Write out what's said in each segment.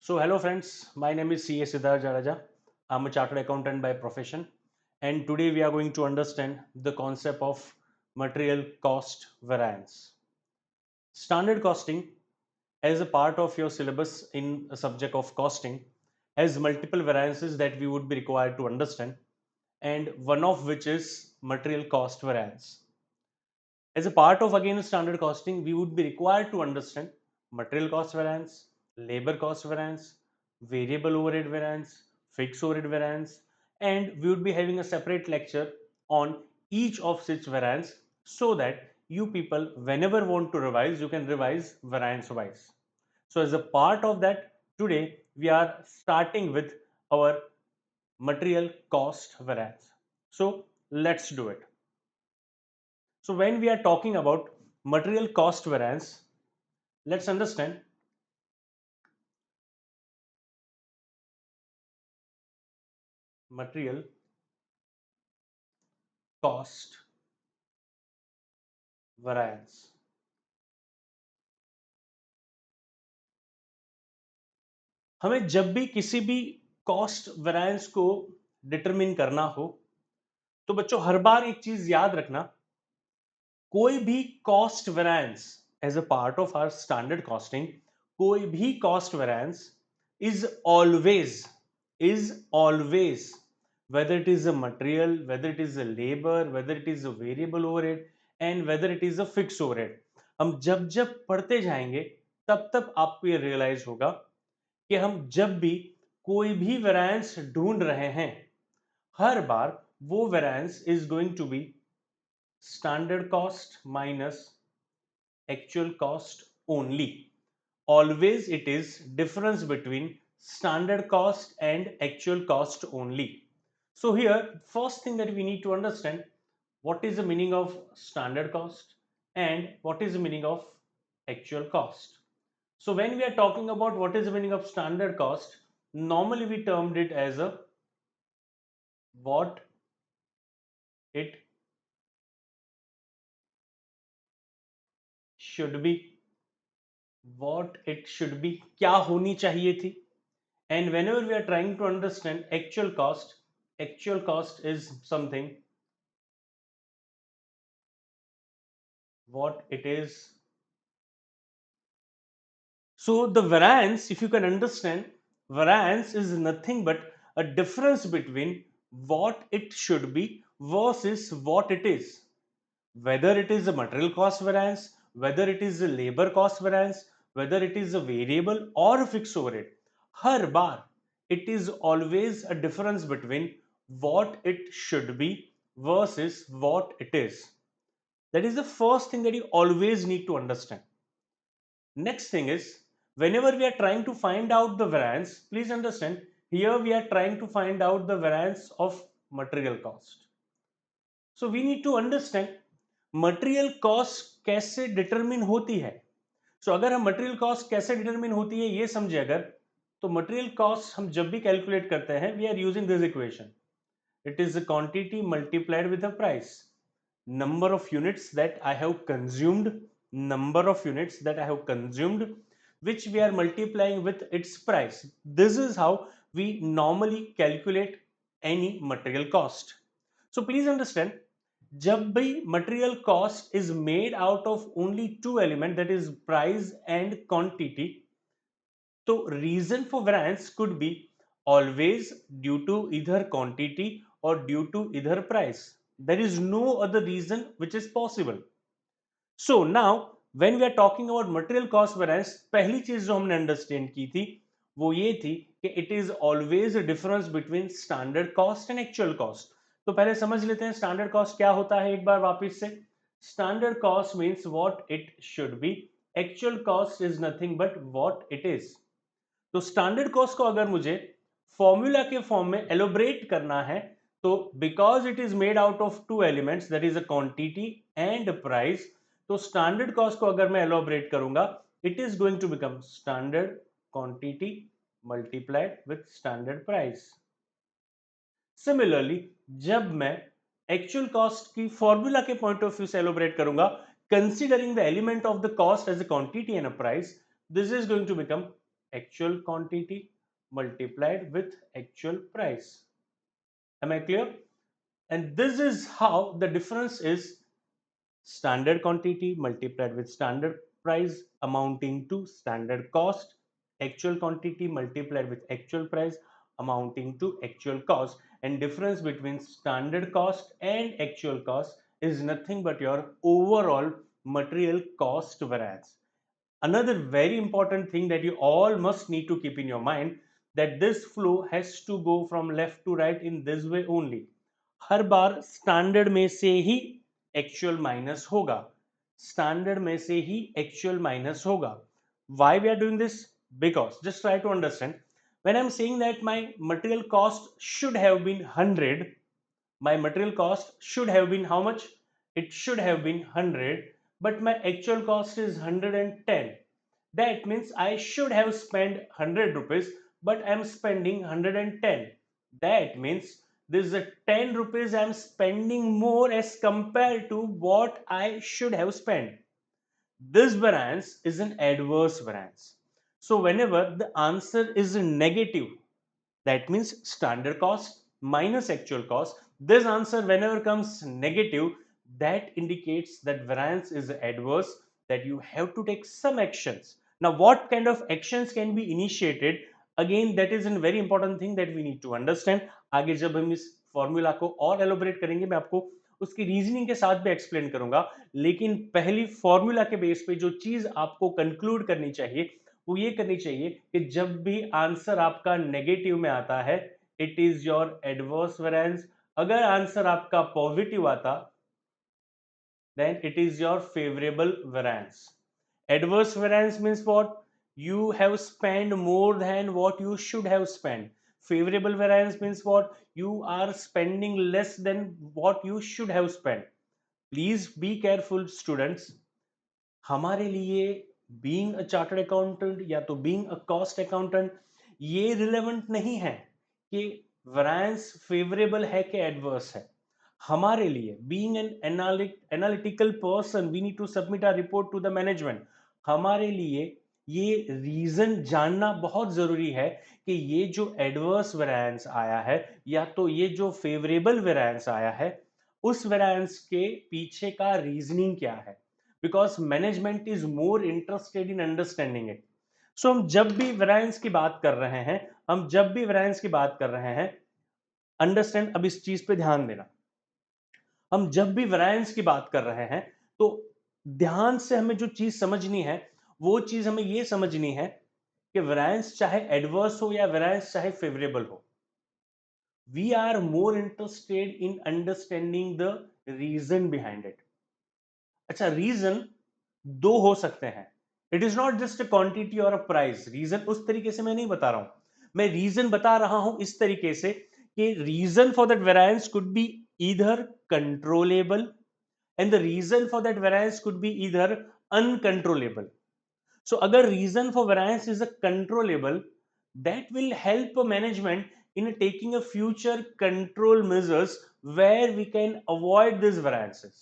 So, hello friends, my name is C.A. Siddharth Jaraja. I'm a chartered accountant by profession, and today we are going to understand the concept of material cost variance. Standard costing, as a part of your syllabus in a subject of costing, has multiple variances that we would be required to understand, and one of which is material cost variance. As a part of again standard costing, we would be required to understand material cost variance, labor cost variance, variable overhead variance, fixed overhead variance, and we would be having a separate lecture on each of such variance so that you people, whenever want to revise, you can revise variance wise. So, as a part of that, today we are starting with our material cost variance. So, let's do it. So when we are talking about material cost variance, let's understand material cost variance. हमें जब भी किसी भी cost variance को determine करना हो तो बच्चों हर बार एक चीज याद रखना, कोई भी cost variance as a part of our standard costing, कोई भी cost variance is always whether it is a material, whether it is a labor, whether it is a variable overhead and whether it is a fixed overhead. हम जब जब पढ़ते जाएंगे तब तब आपको ये रियलाइज होगा कि हम जब भी कोई भी वेरिएंस ढूंढ रहे हैं, हर बार वो variance is going to be standard cost minus actual cost only. Always it is difference between standard cost and actual cost only. So here, first thing that we need to understand, what is the meaning of standard cost and what is the meaning of actual cost. So when we are talking about what is the meaning of standard cost, normally we termed it as a what it should be, what it should be, क्या होनी चाहिए थी. And whenever we are trying to understand actual cost is something what it is. So the variance, if you can understand, variance is nothing but a difference between what it should be versus what it is. Whether it is a material cost variance, whether it is a labor cost variance, whether it is a variable or a fixed overhead, her bar it is always a difference between what it should be versus what it is. That is the first thing that you always need to understand. Next thing is, whenever we are trying to find out the variance, please understand, here we are trying to find out the variance of material cost. So we need to understand material cost कैसे determine होती है. सो अगर हम material cost कैसे determine होती है ये समझे अगर, तो मटेरियल कॉस्ट हम जब भी कैलकुलेट करते हैं we are using this equation. It is a quantity multiplied with a price, number of units that I have consumed, number of units that I have consumed, which we are multiplying with its price. This is how we normally calculate any material cost. So please understand, जब भी material cost is made out of only two elements, that is price and quantity, तो reason for variance could be always due to either quantity or due to either price. There is no other reason which is possible. So now when we are talking about material cost variance, पहली चीज जो हमने understand की थी वो ये थी कि it is always a difference between standard cost and actual cost. तो पहले समझ लेते हैं स्टैंडर्ड कॉस्ट क्या होता है एक बार वापस से. Standard cost means what it should be, actual cost is nothing but what it is. तो स्टैंडर्ड कॉस्ट को अगर मुझे फॉर्मूला के फॉर्म में एलोबरेट करना है, तो because it is made out of two elements, that is a quantity and price, तो स्टैंडर्ड कॉस्ट को अगर मैं एलोबरेट करूंगा, it is going to become standard quantity multiplied with standard price. Similarly जब मैं एक्चुअल कॉस्ट की formula के point of view से एलोबरेट करूंगा, considering the element of the cost as a quantity and a price, this is going to become actual quantity multiplied with actual price. Am I clear? And this is how the difference is standard quantity multiplied with standard price amounting to standard cost, actual quantity multiplied with actual price amounting to actual cost, and difference between standard cost and actual cost is nothing but your overall material cost variance. Another very important thing that you all must need to keep in your mind, that this flow has to go from left to right in this way only. Her bar standard में से ही actual minus होगा, standard में से ही actual minus होगा. Why we are doing this? Because just try to understand, when I'm saying that my material cost should have been 100, my material cost should have been how much? It should have been 100, but my actual cost is 110. That means I should have spent 100 rupees, but I'm spending 110. That means this is a 10 rupees I'm spending more as compared to what I should have spent. This variance is an adverse variance. So whenever the answer is negative, that means standard cost minus actual cost, this answer whenever comes negative, that indicates that variance is adverse, that you have to take some actions. Now what kind of actions can be initiated, again that is a very important thing that we need to understand. आगे जब हम इस formula को और elaborate करेंगे, मैं आपको उसकी रीजनिंग के साथ भी एक्सप्लेन करूंगा, लेकिन पहली फॉर्मूला के बेस पे जो चीज आपको कंक्लूड करनी चाहिए वो ये करनी चाहिए कि जब भी आंसर आपका नेगेटिव में आता है, it is your adverse variance. अगर आंसर आपका पॉजिटिव आता, then it is your favorable variance. Adverse variance means what? You have spent more than what you should have spent. Favorable variance means what? You are spending less than what you should have spent. Please be careful students. हमारे लिए being a chartered accountant या तो being a cost accountant ये relevant नहीं है कि variance favourable है कि एडवर्स है. हमारे लिए being an analytical person we need to submit our report to the management. हमारे लिए ये रीजन जानना बहुत जरूरी है कि ये जो एडवर्स वेरिएंस आया है या तो ये जो फेवरेबल वेरिएंस आया है, उस वेरिएंस के पीछे का रीजनिंग क्या है, because management is more interested in understanding it. So हम जब भी वेरिएंस की बात कर रहे हैं, हम जब भी वेरिएंस की बात कर रहे हैं, अंडरस्टैंड, अब इस चीज पे ध्यान देना. हम जब भी वेरिएंस की बात कर रहे हैं तो ध्यान से हमें जो चीज समझनी है, वो चीज हमें ये समझनी है कि वेरिएंस चाहे एडवर्स हो या वेरिएंस चाहे फेवरेबल हो, we are more interested in understanding the reason behind it. अच्छा, रीजन दो हो सकते हैं. It is not just a quantity और अ प्राइस. रीजन उस तरीके से मैं नहीं बता रहा हूं, मैं रीजन बता रहा हूं इस तरीके से कि reason for that variance could be either controllable and the reason for that variance could be either uncontrollable. So agar reason for variance is a controllable, that will help management in taking a future control measures where we can avoid these variances.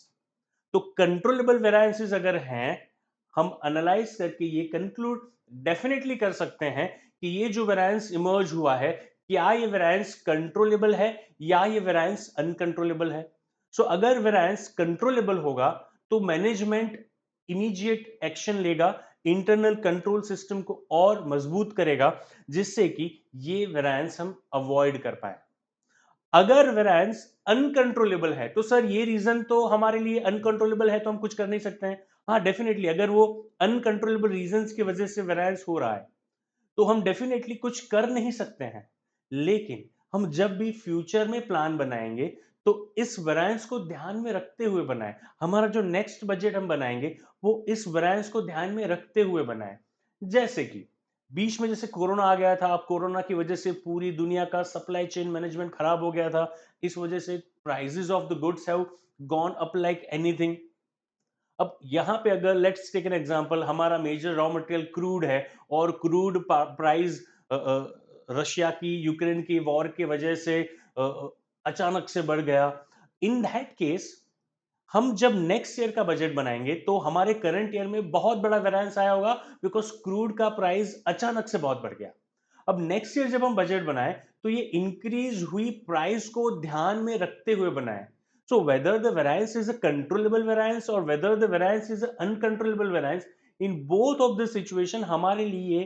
तो controllable variances अगर हैं, हम analyse करके ये conclude definitely कर सकते हैं कि ये जो वेरिएंस इमर्ज हुआ है, क्या ये वेरिएंस कंट्रोलेबल है या ये वेरिएंस अनकंट्रोलेबल है. सो अगर वेरिएंस कंट्रोलेबल होगा तो मैनेजमेंट इमीडिएट एक्शन लेगा, इंटरनल कंट्रोल सिस्टम को और मजबूत करेगा, जिससे कि ये वेरिएंस हम अवॉइड कर पाए. अगर वेरिएंस अनकंट्रोलेबल है तो सर ये रीजन तो हमारे लिए अनकंट्रोलेबल है तो हम कुछ कर नहीं सकते हैं. हाँ डेफिनेटली, अगर वो अनकंट्रोलेबल रीजंस की वजह से वेरिएंस हो रहा है तो हम डेफिनेटली कुछ कर नहीं सकते हैं. लेकिन हम जब भी फ्यूचर में प्लान बनाएंगे तो इस वेरिएंस को ध्यान में रखते हुए बनाएं. हमारा जो नेक्स्ट बजट हम बनाएंगे वो इस वेरिएंस को ध्यान में रखते हुए बनाएं. जैसे कि बीच में जैसे कोरोना आ गया था, अब कोरोना की वजह से पूरी दुनिया का सप्लाई चेन मैनेजमेंट खराब हो गया था. इस वजह से prices of the goods have gone up like anything. अब यहाँ पे अगर लेट्स टेक एन एग्जांपल, हमारा मेजर रॉ मटेरियल क्रूड है और क्रूड प्राइस रशिया की यूक्रेन की वॉर की वजह से अचानक से बढ़ गया. इन दैट केस हम जब नेक्स्ट ईयर का बजट बनाएंगे तो हमारे करंट ईयर में बहुत बड़ा वेरिएंस आया होगा, बिकॉज क्रूड का प्राइस अचानक से बहुत बढ़ गया। अब नेक्स्ट ईयर जब हम बजट बनाएं तो ये इंक्रीज हुई प्राइस को ध्यान में रखते हुए बनाएं। So whether the variance is a controllable variance और whether the variance is a uncontrollable variance, in both of the situation हमारे लिए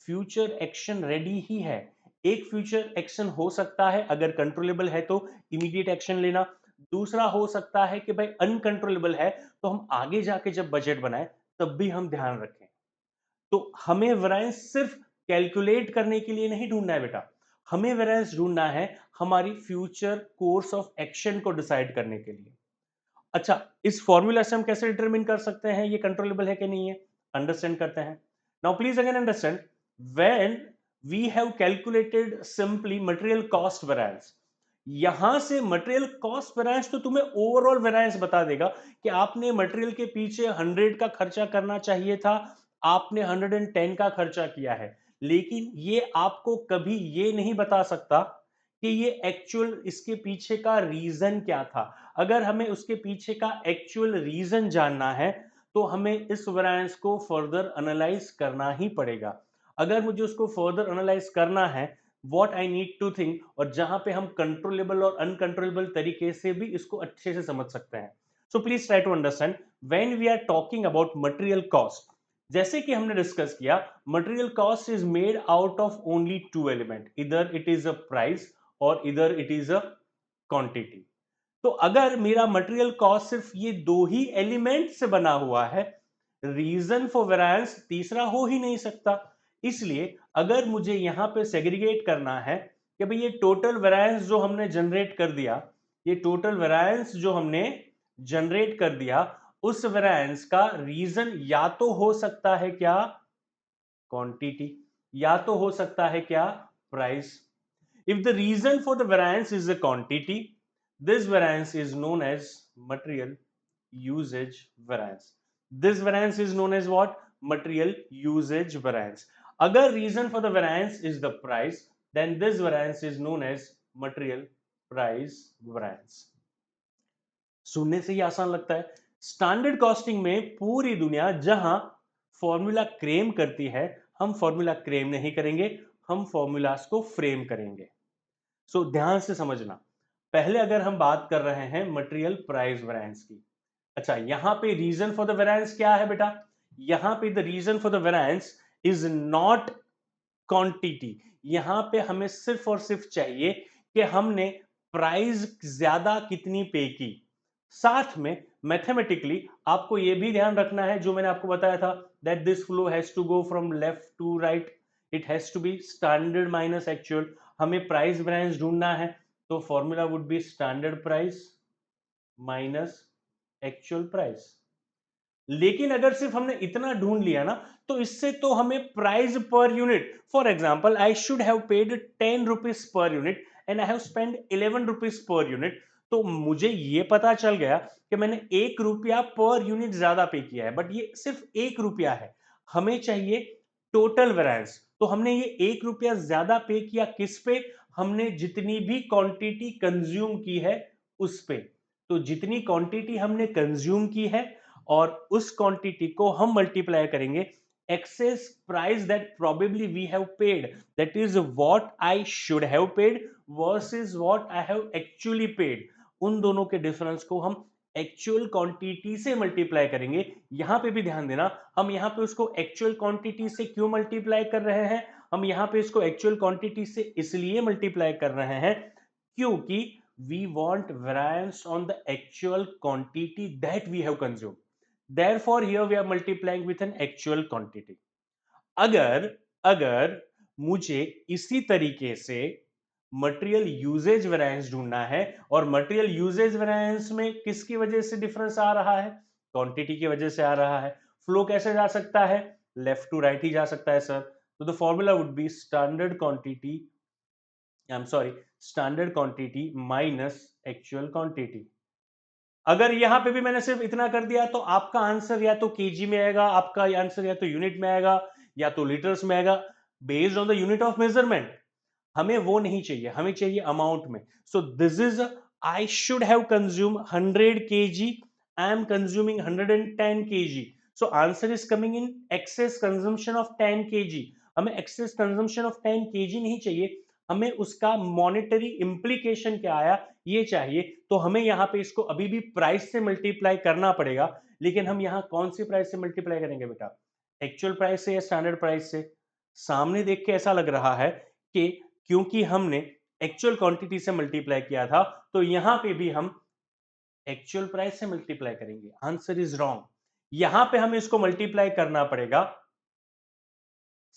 फ्यूचर एक्शन रेडी ही है। एक फ्यूचर एक्शन हो सकता है अगर कंट्रोलेबल है तो इमीडिएट एक्शन लेना, दूसरा हो सकता है कि भाई अनकंट्रोलेबल है तो हम आगे जाके जब बजट बनाएं तब भी हम ध्यान रखें। तो हमें वेरिएंस सिर्फ कैलकुलेट करने के लिए नहीं ढूंढना है बेटा, हमें वेरिएंस ढूंढना है हमारी फ्यूचर कोर्स ऑफ एक्शन को डिसाइड करने के लिए। अच्छा, इस फॉर्मूला से हम कैसे डिटरमिन कर सकते हैं ये कंट्रोलेबल है कि नहीं है? अंडरस्टैंड करते हैं। Now please again understand, when we have calculated simply material cost variance, यहां से मटेरियल कॉस्ट वेरिएंस तो तुम्हें ओवरऑल वेरिएंस बता देगा कि आपने मटेरियल के पीछे 100 का खर्चा करना चाहिए था, आपने 110 का खर्चा किया है। लेकिन ये आपको कभी ये नहीं बता सकता कि ये एक्चुअल इसके पीछे का रीजन क्या था। अगर हमें उसके पीछे का एक्चुअल रीजन जानना है तो हमें इस वेरिएंस को फर्दर एनालाइज करना ही पड़ेगा। अगर मुझे उसको फर्दर एनालाइज करना है, what I need to think, और जहां पे हम कंट्रोलेबल और अनकंट्रोलेबल तरीके से भी इसको अच्छे से समझ सकते हैं। So please try to understand when we are talking about material cost. जैसे कि हमने डिस्कस किया, material cost is made out of only two element, इधर इट इज अ प्राइस और इधर इट इज अ क्वांटिटी। तो अगर मेरा मटेरियल कॉस्ट सिर्फ ये दो ही एलिमेंट से बना हुआ है, रीजन फॉर वेरिएंस तीसरा हो ही नहीं सकता। इसलिए अगर मुझे यहां पे सेग्रीगेट करना है कि भाई ये टोटल वेरिएंस जो हमने जनरेट कर दिया, ये टोटल वेरिएंस जो हमने जनरेट कर दिया, उस वेरिएंस का रीजन या तो हो सकता है क्या, क्वांटिटी, या तो हो सकता है क्या, price. If the reason for the variance is a quantity, this variance is known as material usage variance. This variance is known as what? Material usage variance. अगर reason for the variance is the price, then this variance is known as material price variance. सुनने से ही आसान लगता है। Standard costing में पूरी दुनिया जहां फॉर्मूला क्लेम करती है, हम फॉर्मूला क्लेम नहीं करेंगे, हम फॉर्मूलाज को फ्रेम करेंगे। सो ध्यान से समझना, पहले अगर हम बात कर रहे हैं मटेरियल प्राइस वेरिएंस की। अच्छा, यहां पे रीजन फॉर द वेरिएंस क्या है बेटा? यहां पे the reason for the variance is not quantity. यहां पे हमें सिर्फ और सिर्फ चाहिए कि हमने प्राइस ज्यादा कितनी पे की। साथ में मैथमेटिकली आपको यह भी ध्यान रखना है जो मैंने आपको बताया था, that this flow has to go from left to right, it has to be standard minus actual. हमें प्राइस वेरिएंस ढूंढना है तो formula would be standard price minus actual price. लेकिन अगर सिर्फ हमने इतना ढूंढ लिया ना, तो इससे तो हमें price per unit, for example I should have paid 10 rupees per unit and I have spend 11 rupees per unit, तो मुझे ये पता चल गया कि मैंने 1 रुपया पर यूनिट ज्यादा पे किया है, बट ये सिर्फ 1 रुपया है। हमें चाहिए टोटल वेरिएंस। तो हमने ये 1 रुपया ज्यादा पे किया किस पे? हमने जितनी भी क्वांटिटी कंज्यूम की है उस पे। तो जितनी क्वांटिटी हमने कंज्यूम की है और उस क्वांटिटी को हम मल्टीप्लाई करेंगे excess price that probably we have paid, that is what I should have paid versus what I have actually paid. उन दोनों के डिफरेंस को हम एक्चुअल क्वांटिटी से मल्टीप्लाई करेंगे। यहां पे भी ध्यान देना, हम यहां पे उसको एक्चुअल क्वांटिटी से क्यों मल्टीप्लाई कर रहे हैं? हम यहां पे इसको एक्चुअल क्वांटिटी से इसलिए मल्टीप्लाई कर रहे हैं क्योंकि we want variance on the actual quantity that we have consumed. Therefore, here we are multiplying with an actual quantity. अगर अगर मुझे इसी तरीके से मटेरियल यूजेज वेरिएंस ढूंढना है, और मटेरियल यूजेज वेरिएंस में किसकी वजह से डिफरेंस आ रहा है? क्वांटिटी की वजह से आ रहा है। फ्लो कैसे जा सकता है? लेफ्ट टू राइट ही जा सकता है सर। तो the formula would be standard quantity, I am sorry, standard quantity minus actual quantity. अगर यहां पे भी मैंने सिर्फ इतना कर दिया तो आपका आंसर या तो केजी में आएगा, आपका आंसर या तो यूनिट में आएगा या तो लीटर्स में आएगा, based on the unit of measurement. हमें वो नहीं चाहिए, हमें चाहिए अमाउंट में। So this is, I should have consume 100 KG, I am consuming 110 kg. So answer is coming in excess consumption of 10 kg. हमें excess consumption of 10 kg नहीं चाहिए, हमें उसका मॉनेटरी इम्प्लीकेशन क्या आया ये चाहिए। तो हमें यहाँ पे इसको अभी भी प्राइस से मल्टीप्लाई करना पड़ेगा, लेकिन हम यहाँ कौन सी प्राइस से मल्टीप्लाई करेंगे बेटा? एक्चुअल प्राइस से या स्टैंडर्ड प्राइस से? सामने देख के ऐसा लग रहा है कि क्योंकि हमने एक्चुअल क्वांटिटी से मल्टीप्लाई किया था, तो यहां पे भी हम एक्चुअल प्राइस से मल्टीप्लाई करेंगे। Answer is wrong. यहां पे हमें इसको मल्टीप्लाई करना पड़ेगा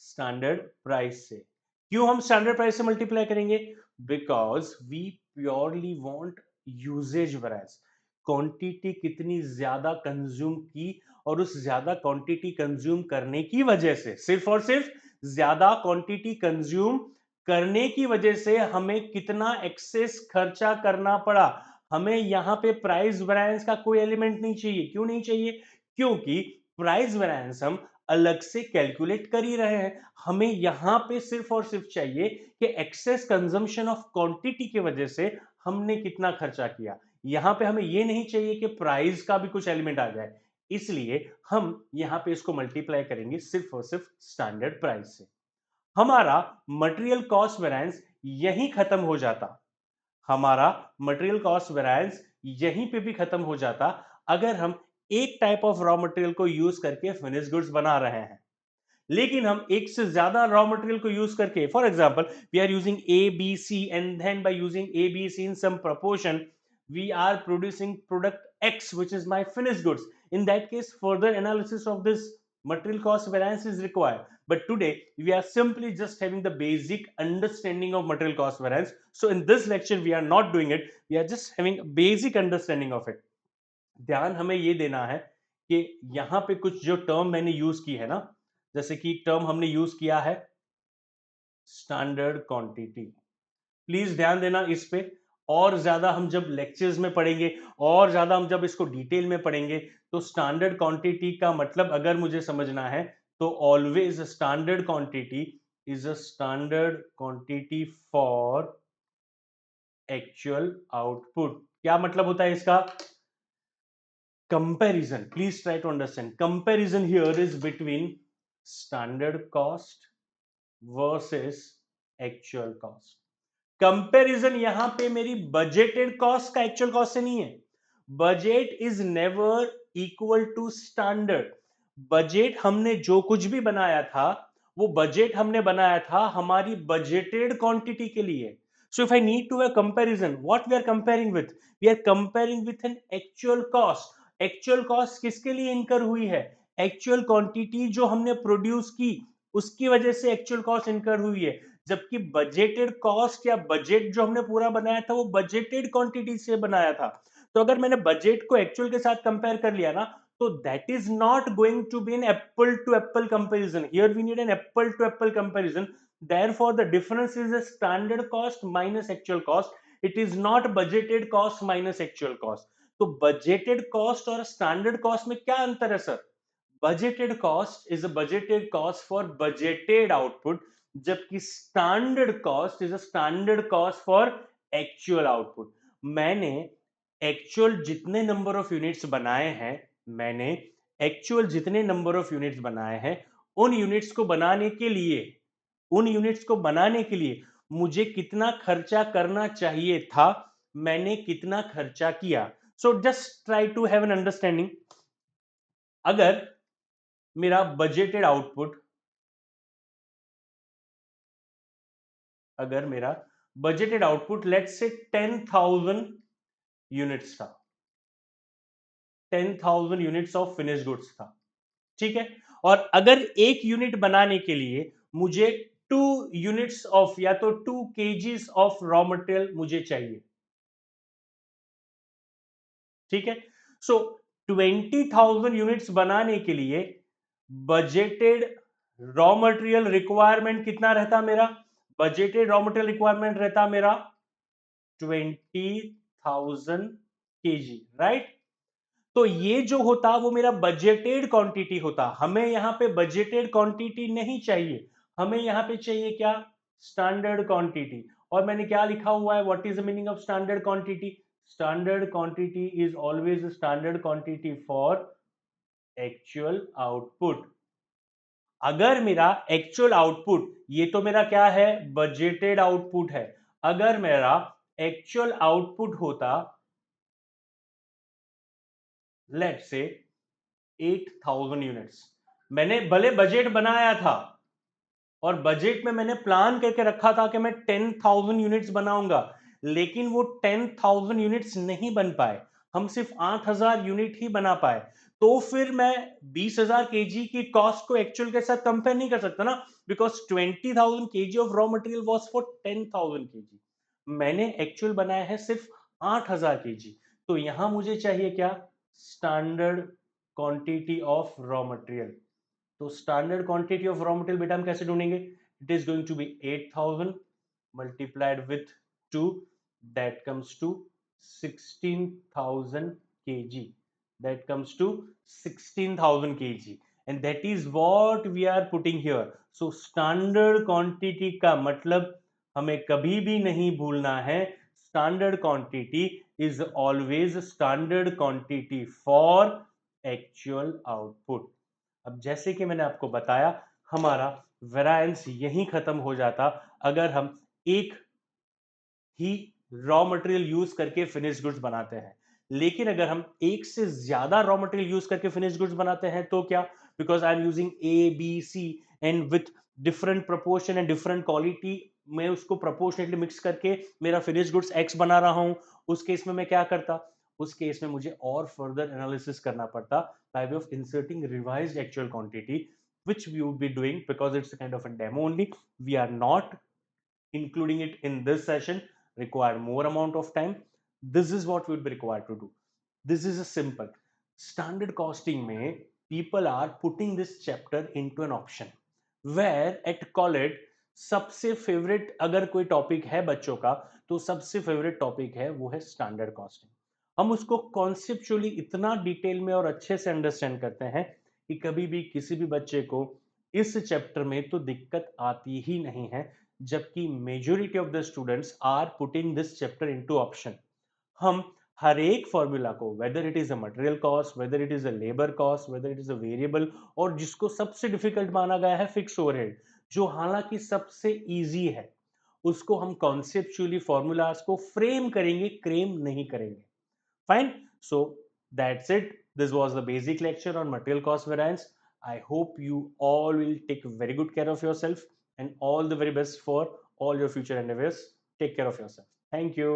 स्टैंडर्ड प्राइस से। क्यों हम स्टैंडर्ड प्राइस से मल्टीप्लाई करेंगे? Because we purely want usage variance, quantity कितनी ज्यादा कंज्यूम की, और उस ज्यादा क्वांटिटी कंज्यूम करने की वजह से, सिर्फ और सिर्फ ज्यादा क्वांटिटी कंज्यूम करने की वजह से हमें कितना एक्सेस खर्चा करना पड़ा। हमें यहां पे प्राइस वेरिएंस का कोई एलिमेंट नहीं चाहिए। क्यों नहीं चाहिए? क्योंकि प्राइस वेरिएंस हम अलग से कैलकुलेट कर ही रहे हैं। हमें यहां पे सिर्फ और सिर्फ चाहिए कि एक्सेस कंजम्पशन ऑफ क्वांटिटी की वजह से हमने कितना खर्चा किया। यहां पे हमें ये नहीं चाहिए कि प्राइस का भी कुछ एलिमेंट आ जाए, इसलिए हम यहां पे इसको मल्टीप्लाई करेंगे सिर्फ और सिर्फ स्टैंडर्ड प्राइस से। हमारा मटेरियल कॉस्ट वेरिएंस यहीं खत्म हो जाता। हमारा मटेरियल कॉस्ट वेरिएंस यहीं पे भी खत्म हो जाता अगर हम एक टाइप ऑफ रॉ मटेरियल को यूज करके फिनिश गुड्स बना रहे हैं। लेकिन हम एक से ज्यादा रॉ मटेरियल को यूज करके, for example we are using A B C and then by using A B C in some proportion we are producing product x which is my finished goods. In that case further analysis of this material cost variance is required, but today we are simply just having the basic understanding of material cost variance. So in this lecture we are not doing it, we are just having a basic understanding of it. ध्यान हमें ये देना है कि यहां पे कुछ जो टर्म मैंने यूज की है ना, जैसे कि टर्म हमने यूज किया है स्टैंडर्ड क्वांटिटी, प्लीज ध्यान देना इस पे। और ज्यादा हम जब लेक्चर्स में पढ़ेंगे, और ज्यादा हम जब इसको डिटेल में पढ़ेंगे, तो स्टैंडर्ड क्वांटिटी का मतलब अगर मुझे समझना है तो always standard quantity is a standard quantity for actual output. क्या मतलब होता है इसका? Comparison, please try to understand. Comparison here is between standard cost versus actual cost. Comparison यहां पे मेरी बजटेड कॉस्ट का एक्चुअल कॉस्ट से नहीं है। Budget is never equal to standard. Budget हमने जो कुछ भी बनाया था, वो बजट हमने बनाया था हमारी बजटेड क्वांटिटी के लिए। So if I need to have comparison, what we are comparing with? We are comparing with an actual cost. Actual cost किसके लिए इनकर हुई है? एक्चुअल क्वांटिटी जो हमने प्रोड्यूस की, उसकी वजह से एक्चुअल कॉस्ट इनकर हुई है। जबकि बजटेड कॉस्ट या बजट जो हमने पूरा बनाया था वो बजटेड क्वांटिटी से बनाया था। तो अगर मैंने बजट को एक्चुअल के साथ कंपेयर कर लिया ना, तो that is not going to be an apple to apple comparison. Here we need an apple to apple comparison. therefore the difference is a standard cost minus actual cost. it is not budgeted cost minus actual cost. तो budgeted cost और standard cost में क्या अंतर है sir? budgeted cost is a budgeted cost for budgeted output, जबकि standard cost is a standard cost for actual output. मैंने actual जितने number of units बनाए हैं, मैंने एक्चुअल जितने नंबर ऑफ यूनिट्स बनाए हैं, उन यूनिट्स को बनाने के लिए, उन यूनिट्स को बनाने के लिए मुझे कितना खर्चा करना चाहिए था, मैंने कितना खर्चा किया। So just try to have an understanding. अगर मेरा बजटेड आउटपुट, अगर मेरा budgeted output let's say 10,000 units था, 10,000 यूनिट्स ऑफ फिनिश गुड्स था, ठीक है। और अगर एक यूनिट बनाने के लिए मुझे 2 यूनिट्स ऑफ या तो 2 kgs ऑफ रॉ मटेरियल मुझे चाहिए, ठीक है। सो 20,000 यूनिट्स बनाने के लिए बजटेड रॉ मटेरियल रिक्वायरमेंट कितना रहता मेरा? बजटेड रॉ मटेरियल रिक्वायरमेंट रहता मेरा 20,000 kg, राइट। तो ये जो होता वो मेरा बजटेड क्वांटिटी होता। हमें यहां पे बजटेड क्वांटिटी नहीं चाहिए, हमें यहां पे चाहिए क्या? Standard quantity. और मैंने क्या लिखा हुआ है? What is the meaning of standard quantity? Standard quantity is always a standard quantity for actual output. अगर मेरा एक्चुअल आउटपुट, ये तो मेरा क्या है, बजटेड आउटपुट है, अगर मेरा एक्चुअल आउटपुट होता लेट से 8000 यूनिट्स, मैंने भले बजट बनाया था और बजट में मैंने प्लान करके रखा था कि मैं 10,000 यूनिट्स बनाऊंगा, लेकिन वो 10,000 यूनिट्स नहीं बन पाए, हम सिर्फ 8,000 यूनिट ही बना पाए, तो फिर मैं 20,000 केजी की कॉस्ट को एक्चुअल के साथ कंपेयर नहीं कर सकता ना, because 20,000 KG of raw material was for 10,000 KG, मैंने एक्चुअल बनाया है सिर्फ 8,000 केजी, तो यहां मुझे चाहिए क्या, standard quantity of raw material. तो standard quantity of raw material बेटा हम कैसे ढूंढेंगे, it is going to be 8,000 multiplied with 2, that comes to 16,000 kg, that comes to 16,000 kg, and that is what we are putting here. So standard quantity का मतलब हमें कभी भी नहीं भूलना है, standard quantity is always standard quantity for actual output. अब जैसे कि मैंने आपको बताया, हमारा वेरिएंस यहीं खत्म हो जाता अगर हम एक ही रॉ मटेरियल यूज करके फिनिश गुड्स बनाते हैं, लेकिन अगर हम एक से ज्यादा रॉ मटेरियल यूज करके फिनिश गुड्स बनाते हैं तो क्या, because I am using A B C and with different proportion and different quality, मैं उसको प्रोपोर्शनेटली मिक्स करके मेरा फिनिश गुड्स एक्स बना रहा हूं, उस केस में मैं क्या करता, उस केस में मुझे और फर्दर एनालिसिस करना पड़ता by way of inserting revised actual quantity, which we would be doing because it's a kind of a demo only. We are not including it in this session, require more amount of time. This is what we would be required to do. This is a simple standard costing में people are putting this chapter into an option where at college सबसे favourite अगर कोई topic है बच्चों का, तो सबसे favourite topic है वो है स्टैंडर्ड कॉस्टिंग। हम उसको कॉन्सेप्चुअली इतना डिटेल में और अच्छे से अंडरस्टैंड करते हैं कि कभी भी किसी भी बच्चे को इस चैप्टर में तो दिक्कत आती ही नहीं है, जबकि majority of the students are putting this chapter into option. हम हर एक फॉर्मूला को, whether it is a material cost, whether it is a labour cost, whether it is a variable, और जिसको सबसे डिफिकल्ट माना गया है फिक्स ओवरहेड, जो हालांकि सबसे इजी है, उसको हम कॉन्सेप्चुअली फॉर्मूलाज को फ्रेम करेंगे, क्रेम नहीं करेंगे। Fine, so that's it, this was the basic lecture on material cost variance. I hope you all will take very good care of yourself, and all the very best for all your future endeavors. Take care of yourself. Thank you.